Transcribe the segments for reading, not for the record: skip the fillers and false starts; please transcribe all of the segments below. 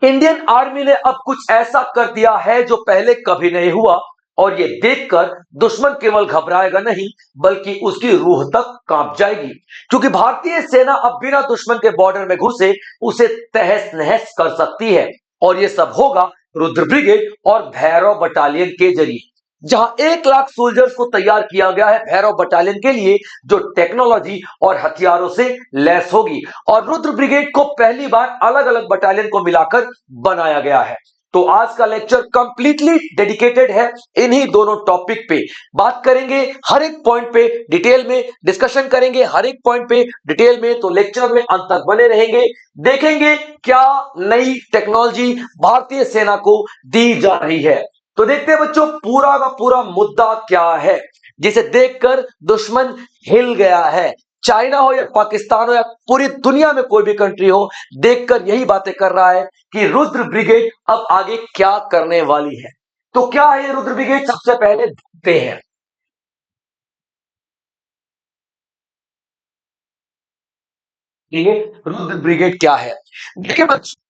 Indian army ने अब कुछ ऐसा कर दिया है जो पहले कभी नहीं हुआ, और ये देखकर दुश्मन केवल घबराएगा नहीं, बल्कि उसकी रूह तक कांप जाएगी, क्योंकि भारतीय सेना अब बिना दुश्मन के बॉर्डर में घुसे उसे तहस नहस कर सकती है। और ये सब होगा रुद्र ब्रिगेड और भैरव बटालियन के जरिए, जहां 1 लाख सोल्जर्स को तैयार किया गया है भैरव बटालियन के लिए, जो टेक्नोलॉजी और हथियारों से लैस होगी। और रुद्र ब्रिगेड को पहली बार अलग अलग बटालियन को मिलाकर बनाया गया है। तो आज का लेक्चर कंप्लीटली डेडिकेटेड है इन्हीं दोनों टॉपिक पे। बात करेंगे हर एक पॉइंट पे डिटेल में, डिस्कशन करेंगे हर एक पॉइंट पे डिटेल में। तो लेक्चर में अंत तक बने रहेंगे, देखेंगे क्या नई टेक्नोलॉजी भारतीय सेना को दी जा रही है। तो देखते हैं बच्चों पूरा का पूरा मुद्दा क्या है, जिसे देखकर दुश्मन हिल गया है। चाइना हो या पाकिस्तान हो या पूरी दुनिया में कोई भी कंट्री हो, देखकर यही बातें कर रहा है कि रुद्र ब्रिगेड अब आगे क्या करने वाली है। तो क्या है ये रुद्र ब्रिगेड, सबसे पहले देखते हैं। ठीक है, रुद्र ब्रिगेड क्या है। देखिए बच्चों,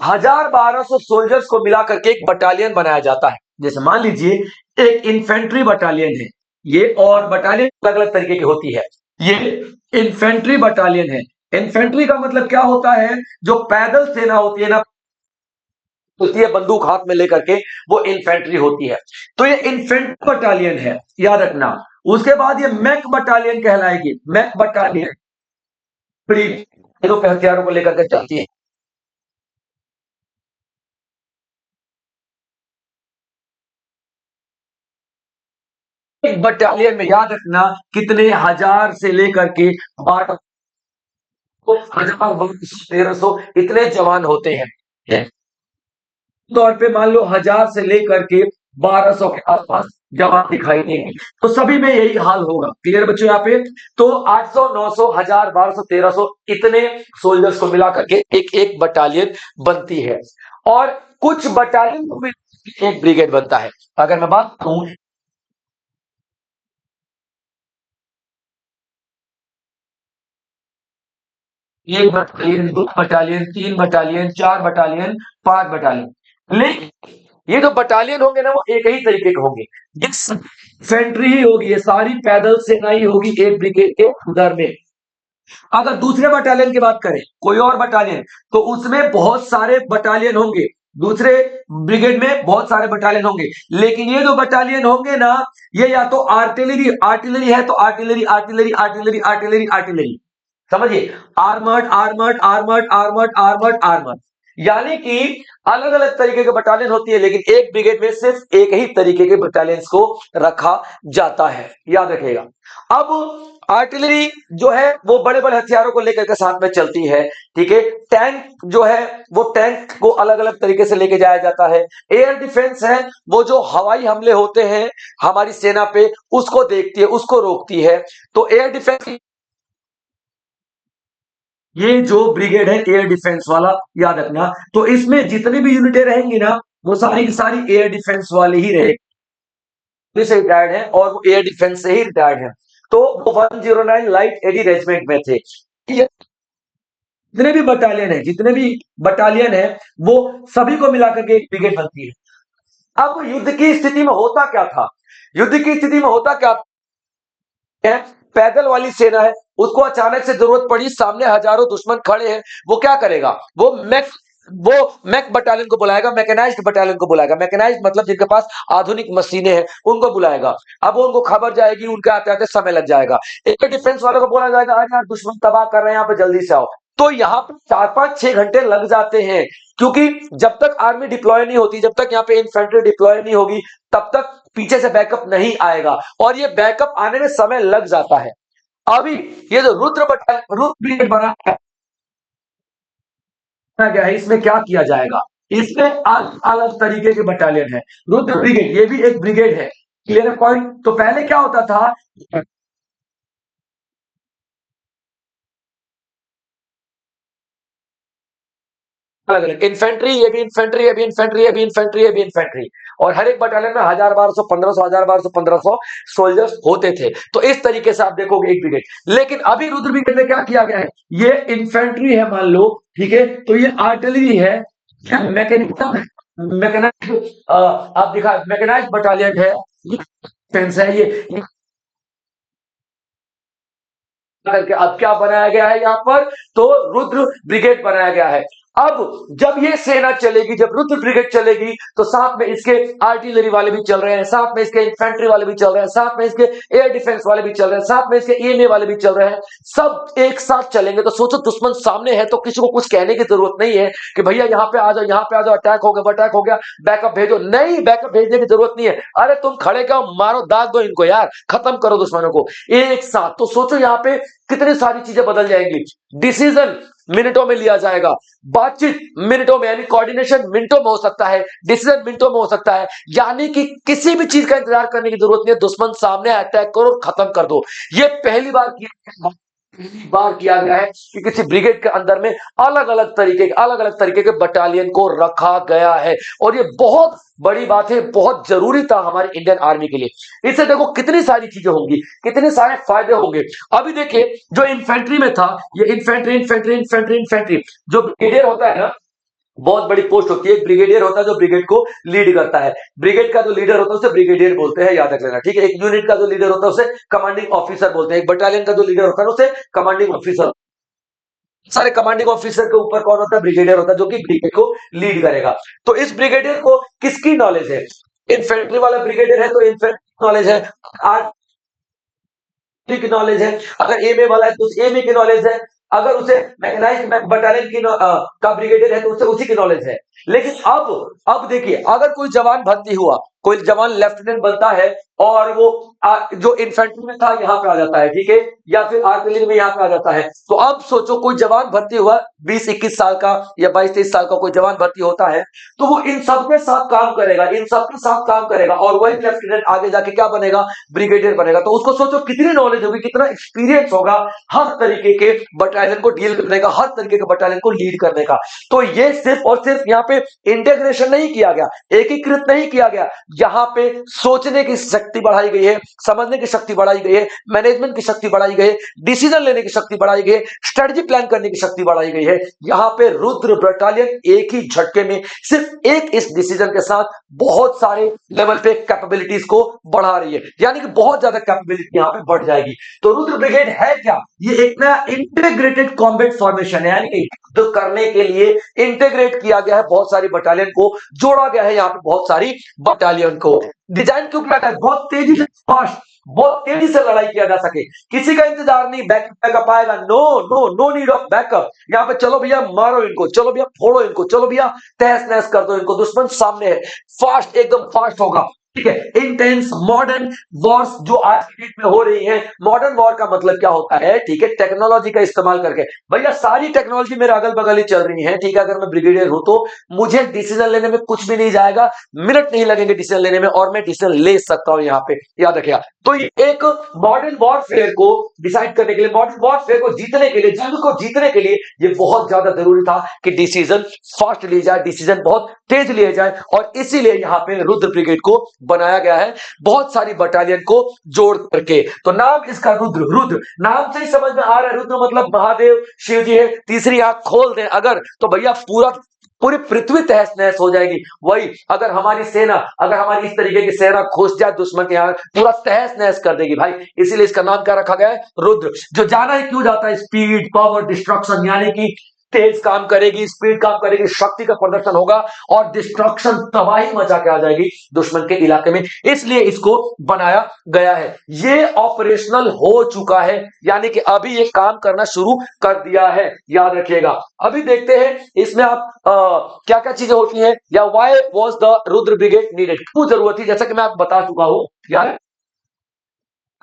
1,000-1,200 सोल्जर्स को मिलाकर के एक बटालियन बनाया जाता है। जैसे मान लीजिए एक इन्फेंट्री बटालियन है ये, और बटालियन अलग अलग तरीके की होती है। ये इन्फेंट्री बटालियन है। इन्फेंट्री का मतलब क्या होता है, जो पैदल सेना होती है ना, होती है बंदूक हाथ में लेकर के, वो इन्फेंट्री होती है। तो ये इन्फेंट्री बटालियन है, याद रखना। उसके बाद ये मैक बटालियन कहलाएगी। मैक बटालियन बड़ी हथियारों को लेकर के चलती है। एक बटालियन में याद रखना कितने हजार से लेकर के 1,000, 1,200, 1,300 इतने जवान होते हैं। तौर पे मान लो 1,000 से लेकर के 1,200 के आसपास जवान दिखाई देंगे, तो सभी में यही हाल होगा। क्लियर बच्चों यहाँ पे। तो 800, 900, 1,000, 1,200, 1,300 इतने सोल्जर्स को मिलाकर के एक एक बटालियन बनती है। और कुछ बटालियन को भी एक ब्रिगेड बनता है। अगर मैं बात करूं, 1 battalion, 2 battalion, 3 battalion, 4 battalion, 5 battalion, लेकिन ये जो बटालियन होंगे ना, वो एक ही तरीके के होंगे। ये इन्फेंट्री ही होगी, ये सारी पैदल सेना ही होगी एक ब्रिगेड के अंदर में। अगर दूसरे बटालियन की बात करें, कोई और बटालियन, तो उसमें बहुत सारे बटालियन होंगे। दूसरे ब्रिगेड में बहुत सारे बटालियन होंगे, लेकिन ये जो बटालियन होंगे ना, ये या तो आर्टिलरी आर्टिलरी है, तो artillery artillery artillery artillery artillery, समझिए, armoured armoured armoured armoured armoured armoured, यानी कि अलग अलग तरीके के बटालियन होती है, लेकिन एक ब्रिगेड में सिर्फ एक ही तरीके के बटालियंस को रखा जाता है, याद रखिएगा। अब आर्टिलरी जो है वो बड़े बड़े हथियारों को लेकर के साथ में चलती है। ठीक है, टैंक जो है वो टैंक को अलग अलग तरीके से लेके जाया जाता है। एयर डिफेंस है, वो जो हवाई हमले होते हैं हमारी सेना पे, उसको देखती है, उसको रोकती है। तो एयर डिफेंस, ये जो ब्रिगेड है एयर डिफेंस वाला, याद रखना। तो इसमें जितनी भी यूनिटें रहेंगी ना, वो सारी की सारी एयर डिफेंस वाली ही रहेगी, से रिटायर्ड है और वो एयर डिफेंस से ही रिटायर्ड है। तो वो 109 लाइट एडी रेजिमेंट में थे। ये जितने भी बटालियन है, जितने भी बटालियन है, वो सभी को मिलाकर के एक ब्रिगेड बनती है। अब युद्ध की स्थिति में होता क्या था, युद्ध की स्थिति में होता क्या है, पैदल वाली सेना है, उसको अचानक से जरूरत पड़ी, सामने हजारों दुश्मन खड़े हैं, वो क्या करेगा, वो मैक बटालियन को बुलाएगा, मैकेनाइज्ड बटालियन को बुलाएगा। मैकेनाइज्ड मतलब जिनके पास आधुनिक मशीनें हैं, उनको बुलाएगा। अब उनको खबर जाएगी, उनके आते आते समय लग जाएगा। एयर डिफेंस वालों को बोला जाएगा, अरे यार दुश्मन तबाह कर रहे हैं, यहाँ पे जल्दी से आओ। तो यहाँ पे 4-5-6 घंटे लग जाते हैं, क्योंकि जब तक आर्मी डिप्लॉय नहीं होती, जब तक यहाँ पे इन्फेंट्री डिप्लॉय नहीं होगी, तब तक पीछे से बैकअप नहीं आएगा, और ये बैकअप आने में समय लग जाता है। अभी ये जो रुद्र ब्रिगेड बना गया है, इसमें क्या किया जाएगा, इसमें अलग अलग तरीके के बटालियन है। रुद्र ब्रिगेड ये भी एक ब्रिगेड है। Clear point. तो पहले क्या होता था, अलग अलग इन्फेंट्री, ये भी इन्फेंट्री, ये भी इन्फेंट्री, ये भी इन्फेंट्री, ये भी इन्फेंट्री। और हर एक बटालियन में 1000, 1200, 1500, 1000, 1200, 1500 सोल्जर्स होते थे। तो इस तरीके से आप देखोगे एक ब्रिगेड। लेकिन अभी रुद्र ब्रिगेड में क्या किया गया है, ये इन्फेंट्री है मान लो, ठीक है, तो ये आर्टिलरी है, मैकेनिक मैकेनाइज, आप दिखा मैकेनाइज बटालियन है, ये डिफेंस है, ये करके अब क्या बनाया गया है यहाँ पर, तो रुद्र ब्रिगेड बनाया गया है। अब जब ये सेना चलेगी, जब रुद्र ब्रिगेड चलेगी, तो साथ में इसके आर्टिलरी वाले भी चल रहे हैं, साथ में इसके इन्फेंट्री वाले भी चल रहे हैं, साथ में इसके एयर डिफेंस वाले भी चल रहे हैं, साथ में इसके ईएमए वाले भी चल रहे हैं, सब एक साथ चलेंगे। तो सोचो दुश्मन सामने है तो किसी को कुछ कहने की जरूरत नहीं है कि भैया यहाँ पे आ जाओ, यहाँ पे आ जाओ, अटैक हो गया, अटैक हो गया, बैकअप भेजो। नहीं, बैकअप भेजने की जरूरत नहीं है। अरे तुम खड़े क्या, मारो, दाग दो इनको यार, खत्म करो दुश्मनों को एक साथ। तो सोचो यहाँ पे कितनी सारी चीजें बदल जाएंगी। डिसीजन मिनटों में लिया जाएगा, बातचीत मिनटों में, यानी कोऑर्डिनेशन मिनटों में हो सकता है, डिसीजन मिनटों में हो सकता है। यानी कि किसी भी चीज का इंतजार करने की जरूरत नहीं है, दुश्मन सामने, अटैक करो और खत्म कर दो। ये पहली बार किया गया है कि किसी ब्रिगेड के अंदर में अलग अलग तरीके के बटालियन को रखा गया है। और ये बहुत बड़ी बात है, बहुत जरूरी था हमारी इंडियन आर्मी के लिए। इससे देखो कितनी सारी चीजें होंगी, कितने सारे फायदे होंगे। अभी देखिए जो इन्फेंट्री में था, ये इन्फेंट्री इन्फेंट्री इन्फेंट्री इन्फेंट्री, जो ब्रिगेडियर होता है ना, बहुत बड़ी पोस्ट होती है। एक ब्रिगेडियर होता है जो ब्रिगेड को लीड करता है। ब्रिगेड का जो लीडर होता है उसे ब्रिगेडियर बोलते हैं, याद रख लेना, ठीक है। एक यूनिट का जो लीडर होता है उसे कमांडिंग ऑफिसर बोलते हैं। एक बटालियन का जो लीडर होता है उसे कमांडिंग ऑफिसर। सारे कमांडिंग ऑफिसर के ऊपर कौन होता है, ब्रिगेडियर होता है, जो कि ब्रिगेड को लीड करेगा। तो इस ब्रिगेडियर को किसकी नॉलेज है, इन्फेंट्री वाला ब्रिगेडियर है तो इन्फेंट्री नॉलेज है, की नॉलेज है। अगर एमए वाला है तो उस एमए की नॉलेज है। अगर उसे मैकेनाइज्ड बटालियन की का ब्रिगेडियर है तो उसे उसी की नॉलेज है। लेकिन अब देखिए, अगर कोई जवान भर्ती हुआ, कोई जवान लेफ्टिनेंट बनता है और वो जो इन्फेंट्री में था यहाँ पे आ जाता है, ठीक है, या फिर आर्टिलरी में यहाँ पे आ जाता है। तो अब सोचो कोई जवान भर्ती हुआ 20-21 साल का या 22-23 साल का कोई जवान भर्ती होता है, तो वो इन सबके साथ काम करेगा, इन सबके साथ काम करेगा, और वही लेफ्टिनेंट आगे जाके क्या बनेगा, ब्रिगेडियर बनेगा। तो उसको सोचो कितनी नॉलेज होगी, कितना एक्सपीरियंस होगा हर तरीके के बटालियन को डील करने का, हर तरीके के बटालियन को लीड करने का। तो ये सिर्फ और सिर्फ यहाँ पे इंटीग्रेशन नहीं किया गया, एकीकृत नहीं किया गया, यहाँ पे सोचने की शक्ति बढ़ाई गई है, समझने की शक्ति बढ़ाई गई है, मैनेजमेंट की शक्ति बढ़ाई गई है, डिसीजन लेने की शक्ति बढ़ाई गई है, स्ट्रेटजी प्लान करने की शक्ति बढ़ाई गई है। यहाँ पे रुद्र बटालियन एक ही झटके में सिर्फ एक इस डिसीजन के साथ बहुत सारे लेवल पे कैपेबिलिटीज को बढ़ा रही है, यानी कि बहुत ज्यादा कैपेबिलिटी यहाँ पे बढ़ जाएगी। तो रुद्र ब्रिगेड है क्या, ये एक नया इंटीग्रेटेड कॉम्बैट फॉर्मेशन है, यानी कि युद्ध करने के लिए इंटीग्रेट किया गया है, बहुत सारी बटालियन को जोड़ा गया है यहाँ पे, बहुत सारी बटालियन को डिजाइन क्यों किया गया है, बहुत तेजी से, फास्ट, बहुत तेजी से लड़ाई किया जा सके, किसी का इंतजार नहीं, बैकअप आएगा, no no no need of backup. यहाँ पे चलो भैया मारो इनको, चलो भैया फोड़ो इनको, चलो भैया तहस नहस कर दो इनको, दुश्मन सामने है, फास्ट, एकदम फास्ट होगा, ठीक है। इंटेंस मॉडर्न वॉर्स जो आज की डेट में हो रही है, मॉडर्न वॉर का मतलब क्या होता है, ठीक है, टेक्नोलॉजी का इस्तेमाल करके। भैया सारी टेक्नोलॉजी मेरे अगल बगल ही चल रही है, ठीक है। अगर मैं ब्रिगेडियर हूं तो मुझे डिसीजन लेने में कुछ भी नहीं जाएगा, मिनट नहीं लगेंगे डिसीजन लेने में, और मैं डिसीजन ले सकता हूं यहाँ पे, याद रखिएगा। तो ये एक मॉडर्न वॉरफेयर को डिसाइड करने के लिए, मॉडर्न वॉरफेयर को जीतने के लिए, जंग को जीतने के लिए ये बहुत ज्यादा जरूरी था कि डिसीजन फास्ट लिए जाए, डिसीजन बहुत तेज लिए जाए, और इसीलिए यहाँ पे रुद्र ब्रिगेड को बनाया गया है, बहुत सारी बटालियन को जोड़ करके। तो नाम इसका रुद्र, रुद्र नाम से ही समझ में आ रहा है, रुद्र मतलब महादेव शिव जी है। तीसरी आंख खोल दें अगर, तो भैया पूरी पृथ्वी तहस नहस हो जाएगी। वही अगर हमारी सेना, अगर हमारी इस तरीके की सेना घुस जाए दुश्मन के यहाँ, पूरा तहस नहस कर देगी भाई। इसीलिए इसका नाम क्या रखा गया है, रुद्र। जो जाना है क्यों जाता है, स्पीड, पावर, डिस्ट्रक्शन, यानी कि तेज काम करेगी, स्पीड काम करेगी, शक्ति का प्रदर्शन होगा, और डिस्ट्रक्शन, तबाही मचा के आ जाएगी दुश्मन के इलाके में, इसलिए इसको बनाया गया है। ये ऑपरेशनल हो चुका है, यानी कि अभी ये काम करना शुरू कर दिया है, याद रखिएगा। अभी देखते हैं इसमें आप क्या क्या चीजें होती हैं, या why was the Rudra brigade needed, क्यों जरूरत थी, जैसा कि मैं आपको बता चुका हूं यार।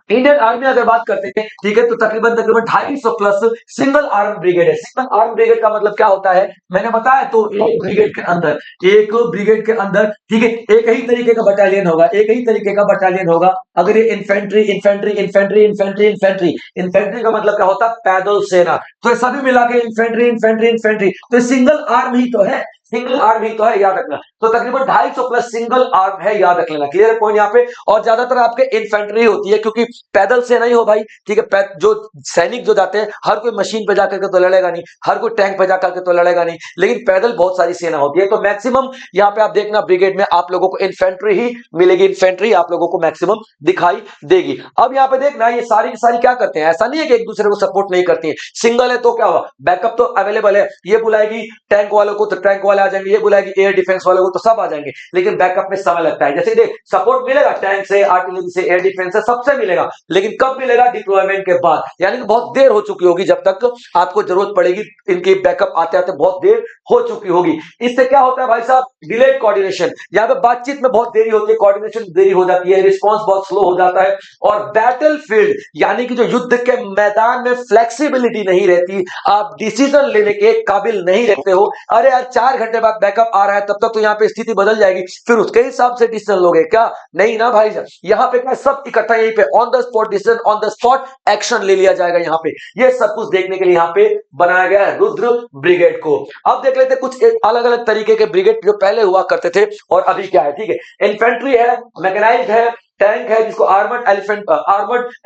इंडियन आर्मी अगर बात करते हैं, ठीक है, तो तकरीबन तकरीबन 250 प्लस सिंगल आर्म ब्रिगेड है। सिंगल आर्म ब्रिगेड का मतलब क्या होता है, मैंने बताया, तो एक ब्रिगेड के अंदर ठीक है, एक ही तरीके का बटालियन होगा, एक ही तरीके का बटालियन होगा। अगर ये infantry infantry infantry infantry infantry infantry का मतलब क्या होता है, पैदल सेना, तो ये सभी मिला के इन्फेंट्री इन्फेंट्री इन्फेंट्री, तो सिंगल आर्म ही तो है, सिंगल आर्म ही तो है, याद रखना। तो तकरीबन 250 प्लस सिंगल आर्म है, याद रख लेना, क्लियर पॉइंट यहाँ पे। और ज्यादातर आपके इन्फेंट्री होती है, क्योंकि पैदल से नहीं हो भाई, ठीक है, जो सैनिक जो जाते हैं, हर कोई मशीन पे जाकर के तो लड़ेगा नहीं, हर कोई टैंक पे जाकर के तो लड़ेगा नहीं, लेकिन पैदल बहुत सारी सेना होती है। तो मैक्सिमम यहाँ पे आप देखना ब्रिगेड में आप लोगों को इन्फेंट्री ही मिलेगी, इन्फेंट्री आप लोगों को मैक्सिमम दिखाई देगी। अब यहाँ पे देखना, ये सारी की सारी क्या करते हैं, ऐसा नहीं है कि एक दूसरे को सपोर्ट नहीं करती है। सिंगल है तो क्या हुआ, बैकअप तो अवेलेबल है, ये बुलाएगी टैंक वालों को तो टैंक वाले आ जाएंगे, ये बुलाएगी एयर डिफेंस वालों को तो सब आ जाएंगे, लेकिन बैकअप में समय लगता है। जैसे देख, सपोर्ट मिलेगा टैंक से, आर्टिलरी से, एयर डिफेंस से, सबसे मिलेगा, लेकिन कब मिलेगा, डिप्लॉयमेंट के बाद, यानी कि बहुत देर हो चुकी होगी, जब तक आपको जरूरत पड़ेगी, इनकी बैकअप आते आते बहुत देर हो चुकी होगी। इससे क्या होता है भाई साहब, डिलेड कोऑर्डिनेशन, यहाँ पे बातचीत में बहुत देरी होती है, कोऑर्डिनेशन देरी हो जाती है, रिस्पॉन्स बहुत स्लो हो जाता है, और बैटल फील्ड यानी कि जो युद्ध के मैदान में फ्लेक्सिबिलिटी नहीं रहती, आप डिसीजन लेने के काबिल नहीं रहते हो। अरे यार 4 घंटे बाद बैकअप आ रहा है, तब तक तो यहाँ पे स्थिति बदल जाएगी, फिर उसके हिसाब से डिसीजन लोगे क्या, नहीं ना भाई साहब। यहाँ पे क्या, सब इकट्ठा यहीं पे on the spot decision, on the spot action ले लिया जाएगा। यहाँ पे ये सब कुछ देखने के लिए यहाँ पे बनाया गया है रुद्र ब्रिगेड को। अब देख लेते कुछ अलग अलग तरीके के ब्रिगेड जो पहले हुआ करते थे और अभी क्या है, ठीक है। इन्फेंट्री है, मैकेनाइज्ड है, टैंक है जिसको आर्मर्ड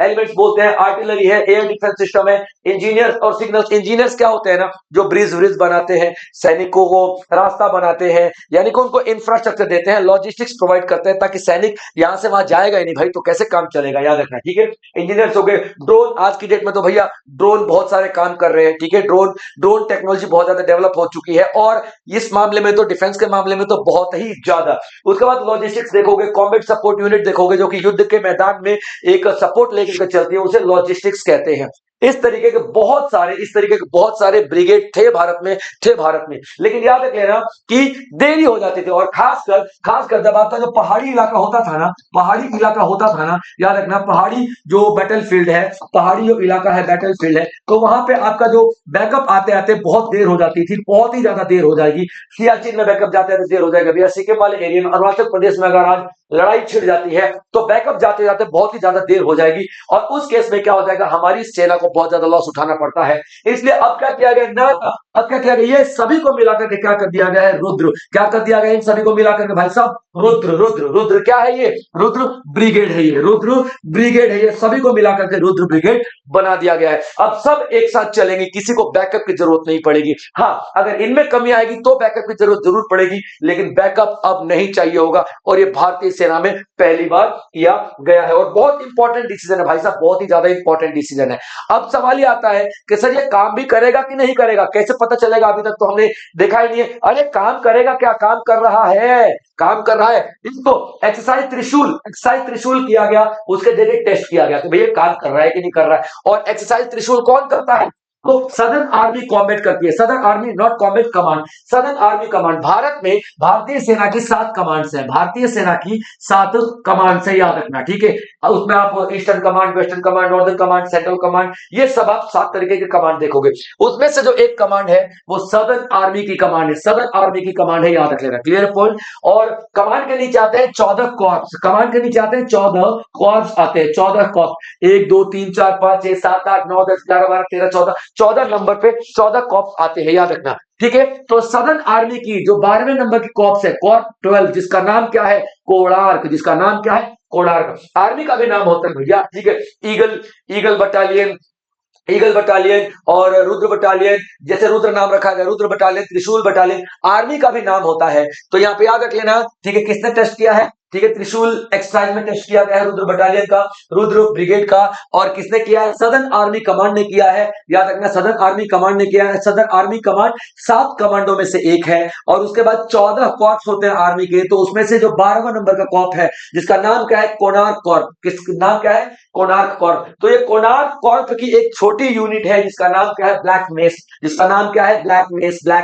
एलिमेंट्स बोलते हैं, आर्टिलरी है, एयर डिफेंस सिस्टम है, इंजीनियर्स और सिग्नल्स। इंजीनियर्स क्या होते हैं ना, जो ब्रिज व्रिज बनाते हैं, सैनिकों को रास्ता बनाते हैं, यानी कि उनको इंफ्रास्ट्रक्चर देते हैं, लॉजिस्टिक्स प्रोवाइड करते हैं, ताकि सैनिक यहां से वहां जाएगा ही नहीं भाई, तो कैसे काम चलेगा, याद रखना, ठीक है। इंजीनियर्स हो गए। ड्रोन, आज की डेट में तो भैया ड्रोन बहुत सारे काम कर रहे हैं, ठीक है। ड्रोन ड्रोन टेक्नोलॉजी बहुत ज्यादा डेवलप हो चुकी है, और इस मामले में तो, डिफेंस के मामले में तो बहुत ही ज्यादा। उसके बाद लॉजिस्टिक्स देखोगे, कॉम्बैट सपोर्ट यूनिट देखोगे, जो कि युद्ध के मैदान में एक सपोर्ट लेकर चलती है, उसे लॉजिस्टिक्स कहते हैं। इस तरीके के बहुत सारे ब्रिगेड थे भारत में, लेकिन याद रख लेना कि देरी हो जाती थी, और खासकर जब आपका जो पहाड़ी इलाका होता था ना, याद रखना, पहाड़ी जो बैटलफील्ड है, पहाड़ी जो इलाका है बैटलफील्ड है, तो वहां पे आपका जो बैकअप आते आते बहुत देर हो जाती थी, बहुत ही ज्यादा देर हो जाएगी। सियाचिन में बैकअप जाते आते देर हो जाएगा भैया, सिक्किम वाले एरिया में, अरुणाचल प्रदेश में अगर आज लड़ाई छिड़ जाती है तो बैकअप जाते जाते बहुत ही ज्यादा देर हो जाएगी, और उस केस में क्या हो जाएगा, हमारी सेना को बहुत ज्यादा लॉस उठाना पड़ता है। इसलिए अब क्या किया गया ना, अब क्या किया गया, ये सभी को मिलाकर के क्या कर दिया गया है, रुद्र, क्या कर दिया गया इन सभी को मिलाकर के भाई साहब, रुद्र क्या है, ये रुद्र ब्रिगेड है, ये रुद्र ब्रिगेड है, ये सभी को मिलाकर के रुद्र ब्रिगेड बना दिया गया है। अब सब एक साथ चलेंगे, किसी को बैकअप की जरूरत नहीं पड़ेगी। हाँ, अगर इनमें कमी आएगी तो बैकअप की जरूरत जरूर पड़ेगी, लेकिन बैकअप अब नहीं चाहिए होगा, और ये भारतीय सेना में पहली बार किया गया है, और बहुत इंपॉर्टेंट डिसीजन है भाई साहब, बहुत ही ज्यादा इंपॉर्टेंट डिसीजन है। अब सवाल ये आता है कि सर ये काम भी करेगा कि नहीं करेगा, कैसे पता चलेगा, अभी तक तो हमने देखा ही नहीं है। अरे काम करेगा, क्या काम कर रहा है, काम कर रहा है। इसको एक्सरसाइज त्रिशूल किया गया, उसके जरिए टेस्ट किया गया कि भैया काम कर रहा है कि नहीं कर रहा है। और एक्सरसाइज त्रिशूल कौन करता है, तो सदर्न आर्मी कॉम्बैट करती है, southern army not combat command, southern army command. Bharat में भारतीय सेना की 7 कमांड्स हैं, भारतीय सेना की 7 कमांड्स है, याद रखना, ठीक है। उसमें आप eastern command, western command, northern command, central command, ये सब आप 7 तरीके के कमांड देखोगे। उसमें से जो एक कमांड है वो सदर्न आर्मी की कमांड है, सदर्न आर्मी की कमांड है, याद रख लेना, क्लियर पॉइंट। और कमांड के नीचे आते हैं 14 कॉर्प्स, कमांड के नीचे आते हैं 14 कॉर्प्स आते हैं, 14 कॉर्प्स, 1 2 3 4 5 6 7 8 9 10 11 12 13 14 नंबर पे 14 कॉर्प्स आते हैं, याद रखना, ठीक है। तो सदर्न आर्मी की जो 12वें नंबर की कॉर्प्स है, कॉर्प 12, जिसका नाम क्या है, कोणार्क, जिसका नाम क्या है, कोणार्क। आर्मी का भी नाम होता है भैया, ठीक है, ईगल बटालियन और रुद्र बटालियन, जैसे रुद्र नाम रखा गया, रुद्र बटालियन, त्रिशूल बटालियन, आर्मी का भी नाम होता है। तो यहाँ पे याद रख लेना, ठीक है, किसने टेस्ट किया है, ठीक है, त्रिशूल एक्सरसाइज में टेस्ट किया गया है रुद्र बटालियन का, रुद्र ब्रिगेड का, और किसने किया है, सदर्न आर्मी कमांड ने किया है, याद रखना, सदर्न आर्मी कमांड ने किया है। सदर्न आर्मी कमांड 7 कमांडों में से एक है, और उसके बाद 14 कॉर्प्स होते हैं आर्मी के, तो उसमें से जो 12वां नंबर का कॉर्प है, जिसका नाम क्या है, कोणार्क कॉर्प, किसका नाम क्या है, कोणार्क कॉर्प। तो ये कोणार्क कॉर्प की एक छोटी यूनिट है जिसका नाम क्या है, ब्लैक मेस, जिसका नाम क्या है, ब्लैक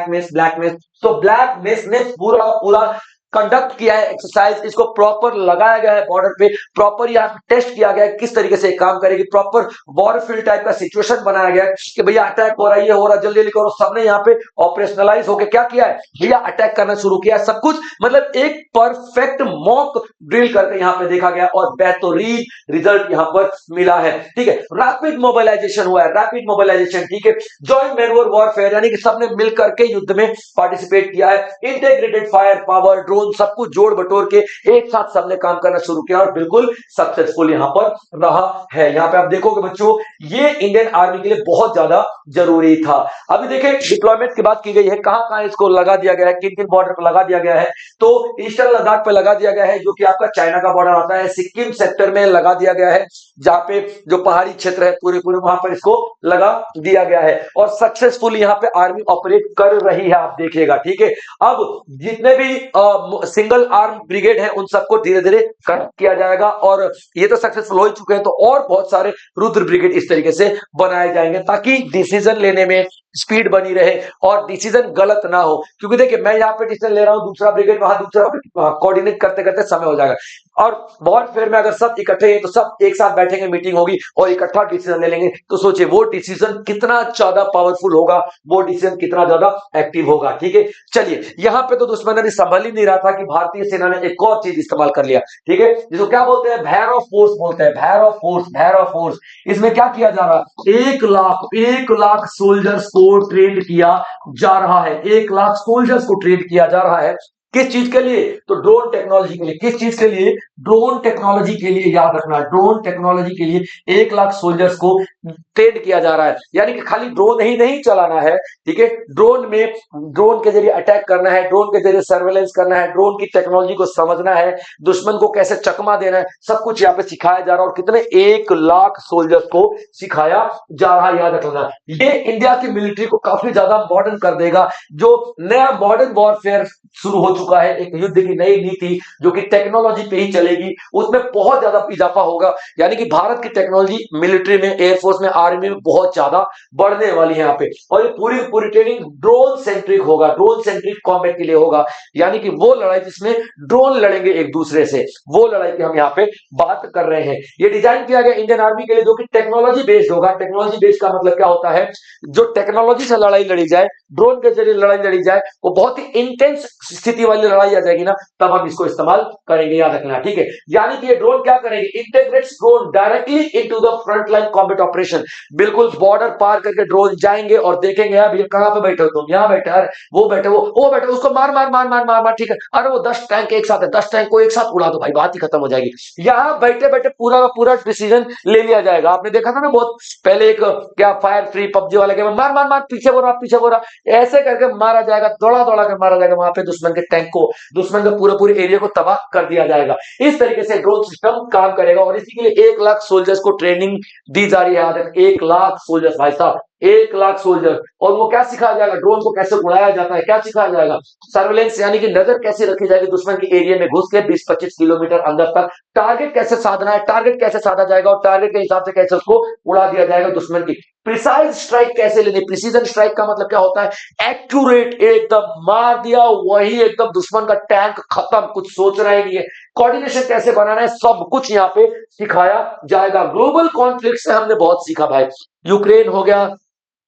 मेस। तो ब्लैक मेस ने पूरा कंडक्ट किया है एक्सरसाइज, इसको प्रॉपर लगाया गया है बॉर्डर पे, प्रॉपर यहाँ पे टेस्ट किया गया है किस तरीके से काम करेगी, प्रॉपर वॉरफील्ड टाइप का सिचुएशन बनाया गया है कि भैया अटैक हो रहा है, ये हो रहा है, जल्दी जल्दी करो। सबने यहाँ पे ऑपरेशनलाइज होकर क्या किया है भैया, अटैक करना शुरू किया है। सब कुछ मतलब एक परफेक्ट मॉक ड्रिल करके यहाँ पे देखा गया और बेहतरीन रिजल्ट यहाँ पर मिला है। ठीक है, रैपिड मोबिलाइजेशन हुआ है, रैपिड मोबिलाइजेशन। ठीक है, जॉइंट मैन्युअर वॉरफेयर यानी कि सबने मिलकर के युद्ध में पार्टिसिपेट किया है, इंटीग्रेटेड फायर पावर, ड्रोन, सब कुछ जोड़ बटोर के एक साथ सबने काम करना शुरू किया और बिल्कुल सक्सेसफुल यहां पर रहा है। यहां पे आप देखोगे बच्चों, ये इंडियन आर्मी के लिए बहुत ज्यादा जरूरी था। अभी देखिए डिप्लॉयमेंट की बात की गई है, कहां कहां इसको लगा दिया गया है, किन किन बॉर्डर पर लगा दिया गया है। तो ईस्टर्न लद्दाख पे लगा दिया गया है, जो कि आपका चाइना का बॉर्डर आता है। सिक्किम सेक्टर में लगा दिया गया है, जहां पे जो पहाड़ी क्षेत्र है पूरे पूरे वहां पर इसको लगा दिया गया है और सक्सेसफुली यहां पे आर्मी ऑपरेट कर रही है, आप देखिएगा। ठीक है, अब जितने भी सिंगल आर्म ब्रिगेड है उन सबको धीरे धीरे कट किया जाएगा और ये तो सक्सेसफुल हो ही चुके हैं, तो और बहुत सारे रुद्र ब्रिगेड इस तरीके से बनाए जाएंगे ताकि डिसीजन लेने में स्पीड बनी रहे और डिसीजन गलत ना हो। क्योंकि देखिए मैं यहाँ पे डिसीजन ले रहा हूं, दूसरा ब्रिगेड वहां, दूसरा कोऑर्डिनेट करते करते समय हो जाएगा। और वॉरफेयर में अगर सब इकट्ठे हैं तो सब एक साथ बैठेंगे, मीटिंग होगी और इकट्ठा डिसीजन ले लेंगे, तो सोचिए वो डिसीजन कितना ज्यादा पावरफुल होगा, वो डिसीजन कितना ज्यादा एक्टिव होगा। ठीक है, चलिए यहां पे तो दुश्मन ने संभल ही नहीं रहा था कि भारतीय सेना ने एक और चीज इस्तेमाल कर लिया। ठीक है, जिसको क्या बोलते हैं, भैरव फोर्स बोलते हैं, भैरव फोर्स, भैरव फोर्स। इसमें क्या किया जा रहा है, 1 लाख सोल्जर्स को ट्रेन किया जा रहा है, 1 लाख सोल्जर्स को ट्रेन किया जा रहा है। किस चीज के लिए, तो ड्रोन टेक्नोलॉजी के लिए। किस चीज के लिए, ड्रोन टेक्नोलॉजी के लिए, याद रखना, ड्रोन टेक्नोलॉजी के लिए 1 लाख सोल्जर्स को ट्रेन किया जा रहा है। यानी कि खाली ड्रोन ही नहीं चलाना है, ठीक है, ड्रोन में ड्रोन के जरिए अटैक करना है, ड्रोन के जरिए सर्वेलेंस करना है, ड्रोन की टेक्नोलॉजी को समझना है, दुश्मन को कैसे चकमा देना है, सब कुछ यहाँ पे सिखाया जा रहा है। और कितने, 1 लाख सोल्जर्स को सिखाया जा रहा है, याद रखना। ये इंडिया की मिलिट्री को काफी ज्यादा मॉडर्न कर देगा। जो नया मॉडर्न वॉरफेयर शुरू हो चुका है, एक युद्ध की नई नीति जो कि टेक्नोलॉजी पे ही चलेगी, उसमें बहुत ज्यादा इजाफा होगा। यानी कि भारत की टेक्नोलॉजी मिलिट्री में, एयरफोर्स में, आर्मी में बहुत ज्यादा बढ़ने वाली है यहाँ पे। और ये पूरी पूरी ट्रेनिंग ड्रोन सेंट्रिक होगा, ड्रोन सेंट्रिक कॉम्बैट के लिए होगा। यानी कि वो लड़ाई जिसमें ड्रोन लड़ेंगे एक दूसरे से, वो लड़ाई की हम यहाँ पे बात कर रहे हैं। ये डिजाइन किया गया इंडियन आर्मी के लिए, जो कि टेक्नोलॉजी बेस्ड होगा। टेक्नोलॉजी बेस्ड का मतलब क्या होता है, जो टेक्नोलॉजी से लड़ाई लड़ी जाए, ड्रोन के जरिए लड़ाई लड़ी जाए, वो बहुत ही इंटेंस स्थिति वाली लड़ाई आ जाएगी ना, तब हम इसको इस्तेमाल करेंगे, याद रखना। ठीक है, यानी कि ये ड्रोन क्या करेंगे, integrates drone directly into the front line combat operation. बिल्कुल बॉर्डर पार करके ड्रोन जाएंगे और देखेंगे यार भैया कहां पे बैठे हो तुम, यहां बैठे, अरे वो बैठे, वो बैठे, उसको मार मार मार मार मार मार, ठीक है, अरे वो 10 टैंक एक साथ है, 10 टैंक को एक साथ उड़ा दो भाई, बात ही खत्म हो जाएगी। यहां बैठे बैठे पूरा का पूरा डिसीजन ले लिया जाएगा। आपने देखा था ना बहुत पहले एक क्या फायर फ्री पबजी वाले के मार मार मार, पीछे बोला पीछे बोला, ऐसे करके मारा जाएगा, दौड़ा दौड़ा कर मारा जाएगा वहां पे दुश्मन के टैंक को, दुश्मन के पूरे पूरे एरिया को तबाह कर दिया जाएगा। इस तरीके से ड्रोन सिस्टम काम करेगा और इसी के लिए 1 लाख सोल्जर्स को ट्रेनिंग दी जा रही है। 1 लाख सोल्जर्स भाई साहब, 1 लाख सोल्जर। और वो क्या सिखाया जाएगा, ड्रोन को कैसे उड़ाया जाता है, क्या सिखाया जाएगा, सर्वेलेंस यानी कि नजर कैसे रखी जाएगी दुश्मन के एरिया में घुस के 20-25 किलोमीटर अंदर तक, टारगेट कैसे साधना है, टारगेट कैसे साधा जाएगा और टारगेट के हिसाब से कैसे उसको उड़ा दिया जाएगा दुश्मन की। प्रिसाइज स्ट्राइक कैसे लेनी, प्रिसीजन स्ट्राइक का मतलब क्या होता है, एक्यूरेट, एकदम मार दिया वही एकदम दुश्मन का टैंक खत्म, कुछ सोच रहे नहीं है। कोऑर्डिनेशन कैसे बनाना है, सब कुछ यहाँ पे सिखाया जाएगा। ग्लोबल कॉन्फ्लिक्ट से हमने बहुत सीखा भाई, यूक्रेन हो गया,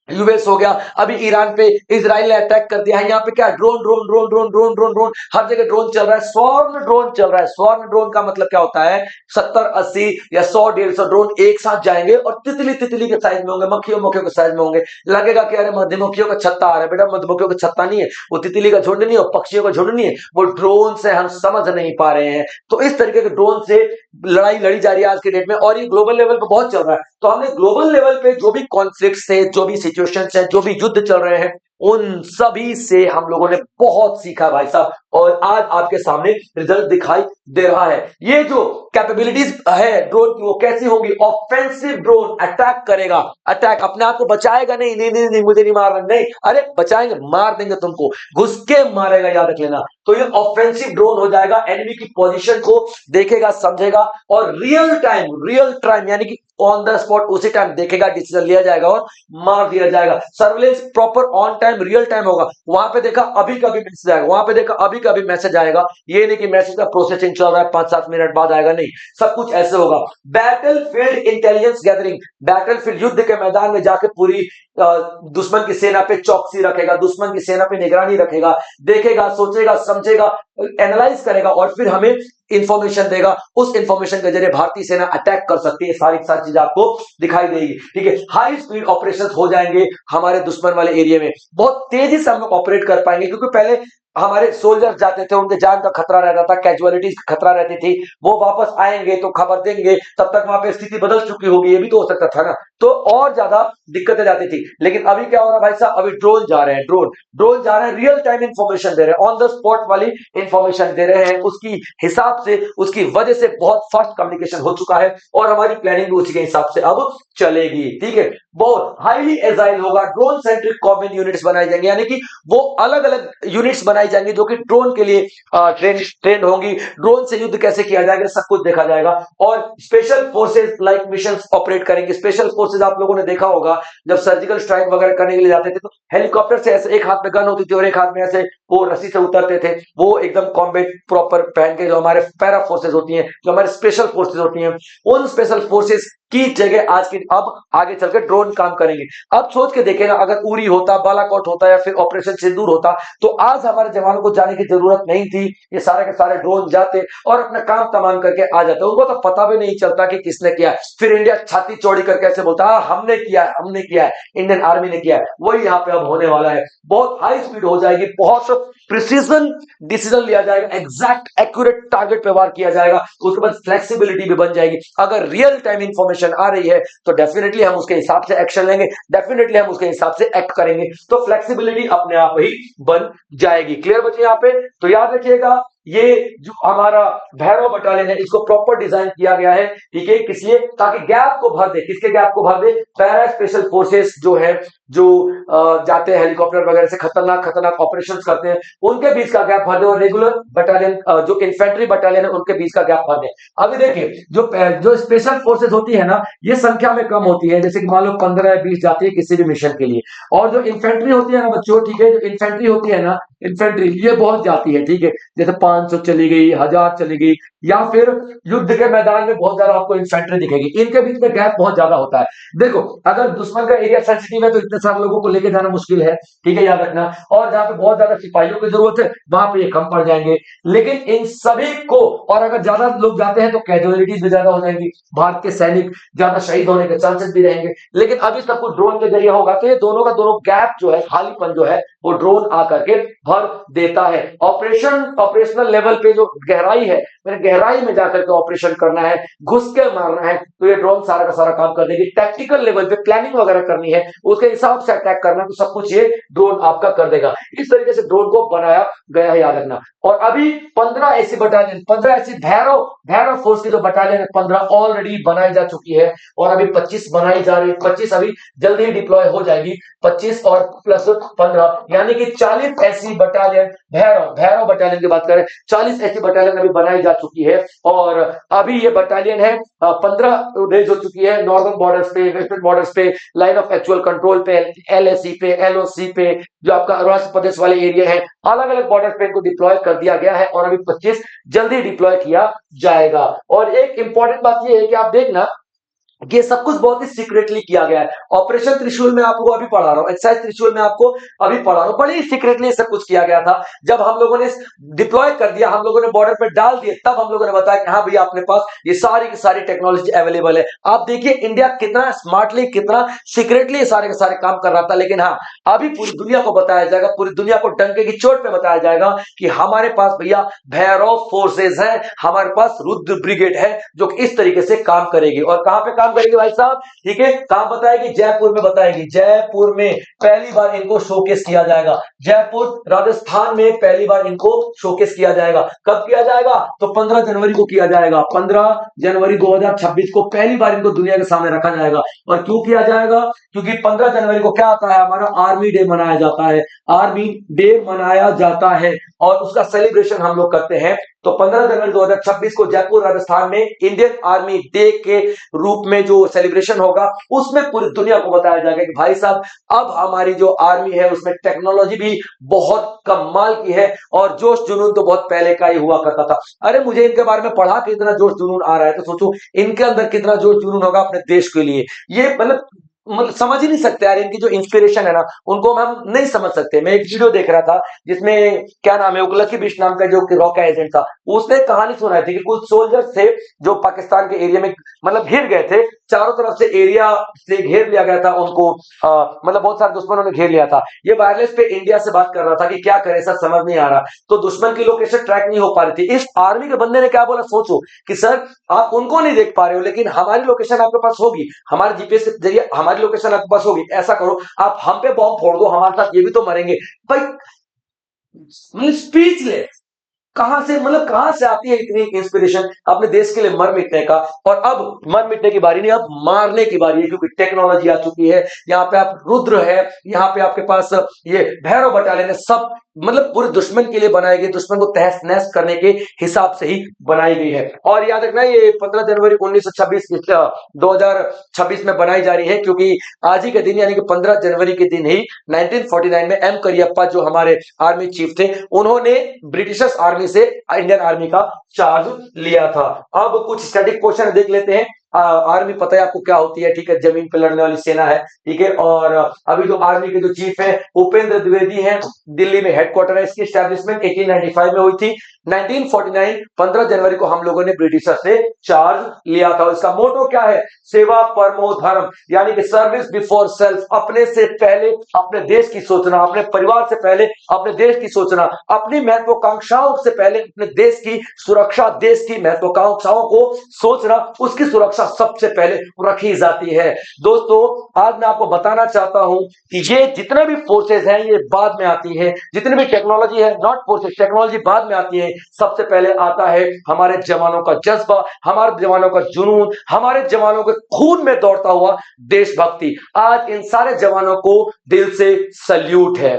यूएस हो गया, अभी ईरान पे इजराइल ने अटैक कर दिया है। यहाँ पे क्या, drone drone drone drone drone drone drone, हर जगह ड्रोन चल रहा है, स्वर्ण ड्रोन चल रहा है। स्वर्ण ड्रोन का मतलब क्या होता है, 70-80 या 100-150 ड्रोन एक साथ जाएंगे और तितली तितली के साइज में होंगे, मक्खियों मक्खियों के साइज में होंगे। लगेगा कि अरे मधुमक्खियों का छत्ता आ रहा है, बेटा मधुमक्खियों का छत्ता नहीं है, वो तितली का झुंड नहीं है, पक्षियों का झुंड नहीं है, वो ड्रोन से हम समझ नहीं पा रहे हैं। तो इस तरीके के ड्रोन से लड़ाई लड़ी जा रही है आज के डेट में और ये ग्लोबल लेवल पे बहुत चल रहा है। तो हमने ग्लोबल लेवल पे जो भी कॉन्फ्लिक्ट्स है, जो भी सिचुएशंस है, जो भी युद्ध चल रहे हैं, उन सभी से हम लोगों ने बहुत सीखा भाई साहब और आज आपके सामने रिजल्ट दिखाई दे रहा है। ये जो कैपेबिलिटीज है ड्रोन की वो कैसी होंगी, ऑफेंसिव ड्रोन अटैक करेगा, अटैक, अपने आप को बचाएगा नहीं, नहीं नहीं नहीं मुझे नहीं मारना, नहीं, अरे बचाएंगे, मार देंगे तुमको, घुस के मारेगा, याद रख लेना। तो ये ऑफेंसिव ड्रोन हो जाएगा, एनिमी की पोजीशन को देखेगा, समझेगा और रियल टाइम यानी कि ऑन द स्पॉट उसी टाइम देखेगा, डिसीजन लिया जाएगा और मार दिया जाएगा। Surveillance proper on time real time होगा। वहां पे देखा अभी कभी मैसेज आएगा, वहां पे देखा अभी कभी मैसेज आएगा। ये नहीं कि मैसेज का प्रोसेसिंग चल रहा है 5-7 मिनट बाद आएगा, नहीं, सब कुछ ऐसे होगा। Battle field intelligence gathering, battle field युद्ध के मैदान में जाके पूरी दुश्मन की सेना पे चौकसी रखेगा, दुश्मन की सेना पे निगरानी रखेगा, देखेगा, सोचेगा, समझेगा, एनालाइज करेगा और फिर हमें इंफॉर्मेशन देगा। उस इंफॉर्मेशन के जरिए भारतीय सेना अटैक कर सकती है। सारी सारी चीजें आपको दिखाई देगी, ठीक है। हाई स्पीड ऑपरेशन हो जाएंगे हमारे दुश्मन वाले एरिया में, बहुत तेजी से हम लोग ऑपरेट कर पाएंगे, क्योंकि पहले हमारे सोल्जर्स जाते थे, उनके जान का खतरा रहता था, कैजुअलिटीज का खतरा रहती थी। वो वापस आएंगे तो खबर देंगे, तब तक वहां पे स्थिति बदल चुकी होगी, ये भी तो हो सकता था ना, तो और ज्यादा दिक्कतें जाती थी। लेकिन अभी क्या हो रहा है भाई साहब, अभी ड्रोन जा रहे हैं, ड्रोन जा रहे हैं, रियल टाइम इंफॉर्मेशन दे रहे हैं, ऑन द स्पॉट वाली इंफॉर्मेशन दे रहे हैं। उसकी हिसाब से, उसकी वजह से बहुत फास्ट कम्युनिकेशन हो चुका है और हमारी प्लानिंग भी उसी के हिसाब से अब चलेगी, ठीक है। बहुत हाईली एजाइल होगा, ड्रोन सेंट्रिक कॉम्बैट यूनिट्स बनाई जाएंगे, यानी कि वो अलग अलग यूनिट्स बनाई जाएंगी जो कि ड्रोन के लिए ट्रेन होंगी। ड्रोन से युद्ध कैसे किया जाएगा सब कुछ देखा जाएगा। और special forces like mission operate करेंगे। स्पेशल फोर्सेस आप लोगों ने देखा होगा, जब सर्जिकल स्ट्राइक वगैरह करने के लिए जाते थे तो हेलीकॉप्टर से ऐसे एक हाथ में गन होती थी और एक हाथ में ऐसे वो रस्सी से उतरते थे, वो एकदम कॉम्बैट प्रॉपर पहन के, जो हमारे पैरा फोर्सेस होती हैं, जो हमारे स्पेशल फोर्सेस होती हैं, उन स्पेशल फोर्सेस की जगह आज की अब आगे चलकर ड्रोन काम करेंगे। अब सोच के देखें ना, अगर उरी होता, बालाकोट होता या फिर ऑपरेशन सिंदूर होता तो आज हमारे जवानों को जाने की जरूरत नहीं थी। ये सारे के सारे ड्रोन जाते और अपना काम तमाम करके आ जाते, उनको तो पता भी नहीं चलता कि किसने किया है। फिर इंडिया छाती चौड़ी करके ऐसे बोलता है हमने किया है, हमने किया है, इंडियन आर्मी ने किया है। वही यहाँ पे अब होने वाला है। बहुत हाई स्पीड हो जाएगी, बहुत प्रिसीजन डिसीजन लिया जाएगा, एग्जैक्ट एक्यूरेट टारगेट पे वार किया जाएगा। उसके बाद फ्लेक्सिबिलिटी भी बन जाएगी। अगर रियल टाइम इंफॉर्मेशन आ रही है तो डेफिनेटली हम उसके हिसाब से एक्शन लेंगे, डेफिनेटली हम उसके हिसाब से एक्ट करेंगे, तो फ्लेक्सिबिलिटी अपने आप ही बन जाएगी। क्लियर बच्चे यहाँ पे? तो याद रखिएगा, ये जो हमारा भैरव बटालियन है इसको प्रॉपर डिजाइन किया गया है, ठीक है, किस लिए? ताकि गैप को भर दे। किसके गैप को भर दे? पैरा स्पेशल फोर्सेस जो है, जो जाते हैं हेलीकॉप्टर वगैरह से खतरनाक खतरनाक ऑपरेशन करते हैं, उनके बीच का गैप भर दे, और रेगुलर बटालियन जो इन्फेंट्री बटालियन है उनके बीच का गैप भर दे। अभी देखिए, जो स्पेशल फोर्सेस होती है ना, ये संख्या में कम होती है, जैसे कि मान लो 15 या 20 जाती है किसी भी मिशन के लिए, और जो इन्फेंट्री होती है ना बच्चों, ठीक है, जो इन्फेंट्री होती है ना, इन्फेंट्री ये बहुत जाती है, ठीक है, जैसे 500 चली गई, 1000 चली गई, या फिर युद्ध के मैदान में बहुत ज्यादा आपको इन्फेंट्री दिखेगी। इनके बीच में गैप बहुत ज्यादा होता है। देखो, अगर दुश्मन का एरिया सेंसिटिव है तो इतने सारे लोगों को लेके जाना मुश्किल है, ठीक है, याद रखना। और जहां पे बहुत ज्यादा सिपाहियों की जरूरत है वहां पे ये कम पड़ जाएंगे। लेकिन इन सभी को, और अगर ज्यादा लोग जाते हैं तो कैजुअलिटीज भी ज्यादा हो जाएंगी, भारत के सैनिक ज्यादा शहीद होने के चांसेस भी रहेंगे। लेकिन अभी सब कुछ ड्रोन के जरिए होगा, तो ये दोनों का दोनों गैप जो है, खालीपन जो है, वो ड्रोन आकर के भर देता है। ऑपरेशनल लेवल पे जो गहराई है, मैंने गहराई में जाकर के ऑपरेशन करना है, घुस के मारना है, तो ये ड्रोन सारा का सारा काम कर देगी। टैक्टिकल लेवल पे प्लानिंग वगैरह करनी है, उसके हिसाब से अटैक करना है, तो सब कुछ ये ड्रोन आपका कर देगा। इस तरीके से ड्रोन को बनाया गया है, याद रखना। और अभी 15 ऐसी बटालियन, 15 ऐसी भैरव फोर्स की जो बटालियन है, 15 ऑलरेडी बनाई जा चुकी है, और अभी 25 बनाई जा रही है। 25 अभी जल्दी ही डिप्लॉय हो जाएगी। 25 और प्लस 15 यानी कि 40 ऐसी बटालियन, भैरव बटालियन की बात करें, 40 ऐसी बटालियन अभी बनाई जा चुकी है। और अभी ये बटालियन है 15 रेज हो चुकी है नॉर्दर्न बॉर्डर्स पे, वेस्टर्न बॉर्डर्स पे, लाइन ऑफ एक्चुअल कंट्रोल पे, एलएसी पे, एलओसी पे, जो आपका अरुणाचल प्रदेश वाले एरिया है, अलग अलग बॉर्डर पे इनको डिप्लॉय कर दिया गया है। और अभी 25 जल्दी डिप्लॉय किया जाएगा। और एक इंपॉर्टेंट बात यह है कि आप देखना, ये सब कुछ बहुत ही सीक्रेटली किया गया है। ऑपरेशन त्रिशूल में आपको अभी पढ़ा रहा हूं, एक्सरसाइज त्रिशूल में आपको अभी पढ़ा रहा हूं, बड़ी सीक्रेटली सब कुछ किया गया था। जब हम लोगों ने डिप्लॉय कर दिया, हम लोगों ने बॉर्डर पे डाल दिए, तब हम लोगों ने बताया कि हाँ भैया अपने पास ये सारी की सारी टेक्नोलॉजी अवेलेबल है। आप देखिए इंडिया कितना स्मार्टली, कितना सीक्रेटली सारे के सारे काम कर रहा था। लेकिन हाँ, अभी पूरी दुनिया को बताया जाएगा, पूरी दुनिया को डंके की चोट पे बताया जाएगा कि हमारे पास भैया भैरव फोर्सेज है, हमारे पास रुद्र ब्रिगेड है, जो इस तरीके से काम करेगी। और कहां पे काम करेगी भाई साहब? ठीक है, कहां बताएगी? जयपुर में बताएगी। जयपुर में पहली बार इनको शोकेस किया जाएगा। जयपुर राजस्थान में पहली बार इनको शोकेस किया जाएगा। कब किया जाएगा? तो 15 जनवरी को किया जाएगा। 15 जनवरी 2026 को पहली बार इनको दुनिया के सामने रखा जाएगा। और क्यों किया जाएगा? क्योंकि 15 जनवरी को क्या आता है? हमारा आर्मी डे मनाया जाता है। आर्मी डे मनाया जाता है और उसका सेलिब्रेशन हम लोग करते हैं तो 15 जनवरी 2026 को जयपुर राजस्थान में इंडियन आर्मी डे के रूप में जो सेलिब्रेशन होगा उसमें पूरी दुनिया को बताया जाएगा कि भाई साहब अब हमारी जो आर्मी है उसमें टेक्नोलॉजी भी बहुत कमाल की है और जोश जुनून तो बहुत पहले का ही हुआ करता था। अरे मुझे इनके बारे में पढ़ा कि इतना जोश जुनून आ रहा है तो सोचो इनके अंदर कितना जोश जुनून होगा अपने देश के लिए। ये मतलब समझ ही नहीं सकते यार, इनकी जो इंस्पिरेशन है ना उनको हम नहीं समझ सकते। मैं एक वीडियो देख रहा था जिसमें क्या नाम है लकी बिश नाम का जो रॉ का एजेंट था, उसने कहानी सुनाई थी कि कुछ सोल्जर्स थे जो पाकिस्तान के एरिया में मतलब घिर गए थे, चारों तरफ से एरिया से घेर लिया गया था उनको, मतलब बहुत सारे दुश्मनों ने घेर लिया था। ये वायरलेस पे इंडिया से बात कर रहा था कि क्या करे, ऐसा समझ नहीं आ रहा, तो दुश्मन की लोकेशन ट्रैक नहीं हो पा रही थी। इस आर्मी के बंदे ने क्या बोला सोचो कि सर आप उनको नहीं देख पा रहे हो लेकिन हमारी लोकेशन आपके पास होगी, हमारे जीपीएस के जरिए हमारी लोकेशन आपके पास होगी, ऐसा करो आप हम पे बॉम्ब फोड़ दो, हमारे साथ ये भी तो मरेंगे भाई। स्पीचलेस, कहां से आती है इतनी इंस्पिरेशन अपने देश के लिए मर मिटने का। और अब मर मिटने की बारी नहीं, अब मारने की बारी है क्योंकि टेक्नोलॉजी आ चुकी है। यहाँ पे आप रुद्र है, यहाँ पे आपके पास ये भैरव बटालियन है, सब मतलब पूरे दुश्मन के लिए बनाई गई, दुश्मन को तहस नहस करने के हिसाब से ही बनाई गई है। और याद रखना ये 15 जनवरी 1926 2026 में बनाई जा रही है क्योंकि आज ही के दिन यानी कि 15 जनवरी के दिन ही 1949 में एम करियप्पा जो हमारे आर्मी चीफ थे उन्होंने ब्रिटिशर्स आर्मी से इंडियन आर्मी का चार्ज लिया था। अब कुछ स्टैटिक क्वेश्चन देख लेते हैं। आर्मी पता है आपको क्या होती है, ठीक है, जमीन पर लड़ने वाली सेना है, ठीक है। और अभी जो आर्मी के जो चीफ है उपेंद्र द्विवेदी हैं, दिल्ली में हेडक्वार्टर है, इसकी स्टैब्लिशमेंट 1895 में हुई थी। 1949 15 जनवरी को हम लोगों ने ब्रिटिशर से चार्ज लिया था। इसका मोटो क्या है, सेवा परमो धर्म, यानी कि सर्विस बिफोर सेल्फ, अपने से पहले अपने देश की सोचना, अपने परिवार से पहले अपने देश की सोचना, अपनी महत्वाकांक्षाओं से पहले अपने देश की सुरक्षा, देश की महत्वाकांक्षाओं को सोचना, उसकी सुरक्षा सबसे पहले रखी जाती है। दोस्तों आज मैं आपको बताना चाहता हूं कि ये जितने भी फोर्सेस हैं ये बाद में आती है, जितनी भी टेक्नोलॉजी है, नॉट फोर्सेस, टेक्नोलॉजी बाद में आती है। सबसे पहले आता है हमारे जवानों का जज्बा, हमारे जवानों का जुनून, हमारे जवानों के खून में दौड़ता हुआ देशभक्ति। आज इन सारे जवानों को दिल से सल्यूट है।